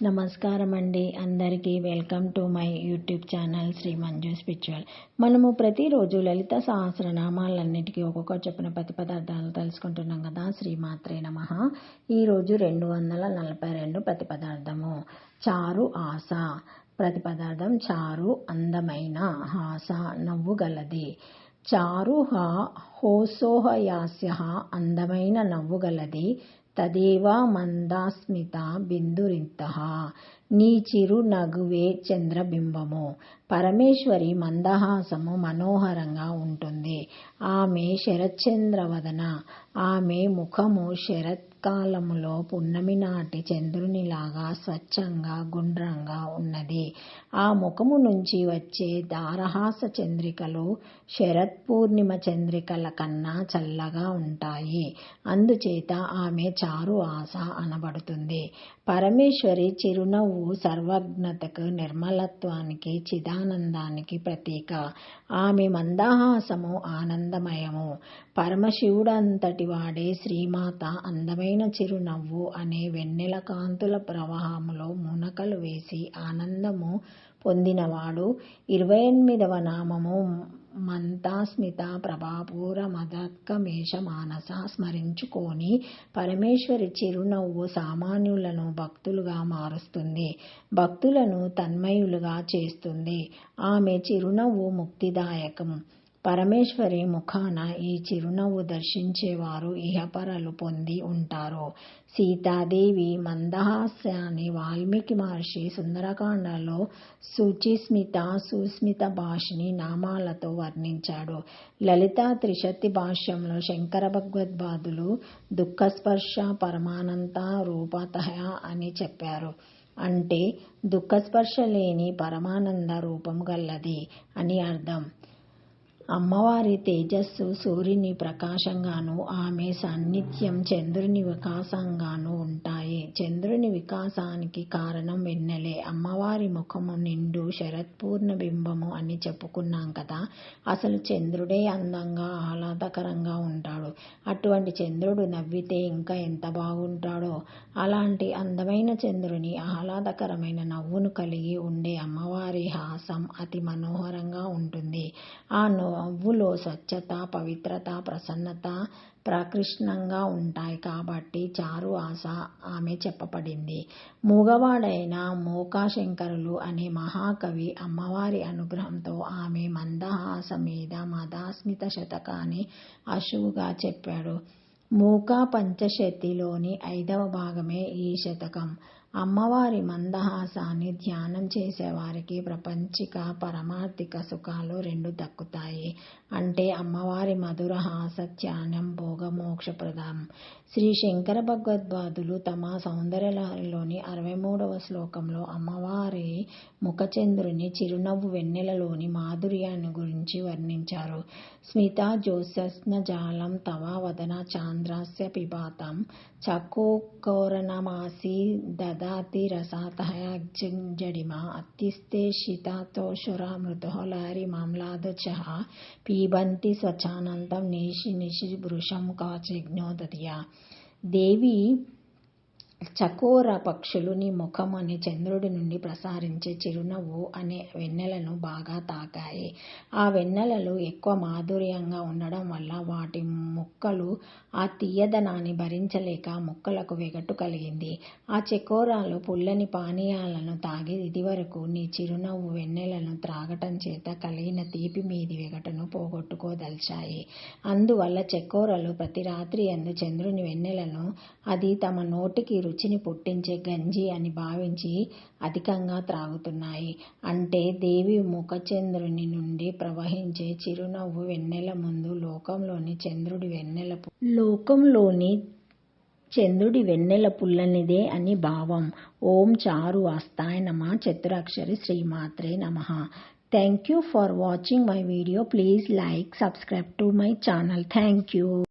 నమస్కారం అండి. అందరికీ welcome to my YouTube channel Sri Manju spiritual. మనము ప్రతిరోజు లలిత సహస్రనామాలన్నిటికీ ఒక్కొక్క చొప్పున ప్రతి పదార్థాలు తెలుసుకుంటున్నాం కదా. శ్రీమాత్రే నమః. ఈరోజు 242 ప్రతి పదార్థము చారు ఆశ. ప్రతి పదార్థం చారు అందమైన, హాస నవ్వు గలది. చారు హోసోహయాస్య అందమైన నవ్వు గలది. తదేవ మందాస్మిత బిందురింతః నీ చిరు నగువే చంద్రబింబము. పరమేశ్వరి మందహాసము మనోహరంగా ఉంటుంది. ఆమె శరచంద్రవదన. ఆమె ముఖము శరత్కాలములో పున్నమి నాటి చంద్రునిలాగా స్వచ్ఛంగా గుండ్రంగా ఉన్నది. ఆ ముఖము నుంచి వచ్చే దారహాస చంద్రికలు శరత్పూర్ణిమ చంద్రికల కన్నా చల్లగా ఉంటాయి. అందుచేత ఆమె చారు ఆశ అనబడుతుంది. పరమేశ్వరి చిరునవ్వు సర్వజ్ఞతకు, నిర్మలత్వానికి, చిదానందానికి ప్రతీక. ఆమె మందహాసము ఆనందమయము. పరమశివుడంతటి వాడే శ్రీమాత అందమైన చిరునవ్వు అనే వెన్నెల కాంతుల ప్రవాహములో మునకలు వేసి ఆనందము పొందినవాడు. 28వ నామము మంతాస్మిత ప్రభాపూర మదక్కమేష మానస. స్మరించుకొని పరమేశ్వరి చిరునవ్వు సామాన్యులను భక్తులుగా మారుస్తుంది, భక్తులను తన్మయులుగా చేస్తుంది. ఆమె చిరునవ్వు ముక్తిదాయకం. పరమేశ్వరి ముఖాన ఈ చిరునవ్వు దర్శించేవారు ఇహపరలు పొంది ఉంటారు. సీతాదేవి మందహాస్యాన్ని వాల్మీకి మహర్షి సుందరకాండలో శుచిస్మిత, సుస్మిత భాషిణి నామాలతో వర్ణించాడు. లలితా త్రిశతి భాష్యంలో శంకర భగవత్పాదులు దుఃఖస్పర్శ పరమానంద రూపతః అని చెప్పారు. అంటే దుఃఖస్పర్శ లేని పరమానంద రూపం గల్లది అని అర్థం. అమ్మవారి తేజస్సు సూర్యుని ప్రకాశంగాను, ఆమె సాన్నిధ్యం చంద్రుని వికాసంగాను ఉంటాయి. చంద్రుని వికాసానికి కారణం వెన్నెలే. అమ్మవారి ముఖము నిండు శరత్పూర్ణ బింబము అని చెప్పుకున్నాం కదా. అసలు చంద్రుడే అందంగా ఆహ్లాదకరంగా ఉంటాడు. అటువంటి చంద్రుడు నవ్వితే ఇంకా ఎంత బాగుంటాడో. అలాంటి అందమైన చంద్రుని ఆహ్లాదకరమైన నవ్వును కలిగి ఉండే అమ్మవారి హాసం అతి మనోహరంగా ఉంటుంది. ఆ నవ్వులో స్వచ్ఛత, పవిత్రత, ప్రసన్నత ప్రకృష్టంగా ఉంటాయి. కాబట్టి చారు ఆశ ఆమె చెప్పబడింది. మూగవాడైన మూకాశంకరులు అనే మహాకవి అమ్మవారి అనుగ్రహంతో ఆమె మందహాస మీద మదాస్మిత శతకాన్ని అశువుగా చెప్పాడు. మూక పంచశతిలోని 5వ భాగమే ఈ శతకం. అమ్మవారి మందహాసాన్ని ధ్యానం చేసేవారికి ప్రపంచిక, పరమార్థిక సుఖాలు 2 దక్కుతాయి. అంటే అమ్మవారి మధుర హాస ధ్యానం భోగమోక్షప్రదం. శ్రీ శంకర భగవత్పాదులు తమ సౌందర్యలహరిలోని 63వ శ్లోకంలో అమ్మవారి ముఖచంద్రుని చిరునవ్వు వెన్నెలలోని మాధుర్యాన్ని గురించి వర్ణించారు. స్మితా జ్యోత్స్నజాలం తవ వదన చాంద్రస్య పిబాతం చకోకోరనమాసి దదాతి రసాతః జడిమ అత్తిస్తే శితాతోషుర మృదో లహరి మామ్లాదచః పీబంతి స్వచ్ఛానందం నిశి నిశి వృషం కాచిజ్ఞో దదియా. దేవి, చకోర పక్షులు నీ ముఖం అనే చంద్రుడి నుండి ప్రసారించే చిరునవ్వు అనే వెన్నెలను బాగా తాకాయి. ఆ వెన్నెలలు ఎక్కువ మాధుర్యంగా ఉండడం వల్ల వాటి ముక్కలు ఆ తీయదనాన్ని భరించలేక ముక్కలకు వెగటు కలిగింది. ఆ చకోరాలు పుల్లని పానీయాలను తాగి ఇదివరకు నీ చిరునవ్వు వెన్నెలను త్రాగటం చేత కలిగిన తీపి మీది వెగటును పోగొట్టుకోదలిచాయి. అందువల్ల చకోరలు ప్రతి రాత్రి యందు చంద్రుని వెన్నెలను అది తమ నోటికి రుచిని పుట్టించే గంజి అని భావించి అధికంగా త్రాగుతున్నాయి. అంటే దేవి ముఖచంద్రుని నుండి ప్రవహించే చిరునవ్వు వెన్నెల ముందు లోకంలోని చంద్రుడి వెన్నెల పుల్లనిదే అని భావం. ఓం చారు ఆస్తాయ నమః. చతురక్షరి శ్రీమాత్రే నమః. Thank you for watching my video. Please like, subscribe to my channel. Thank you.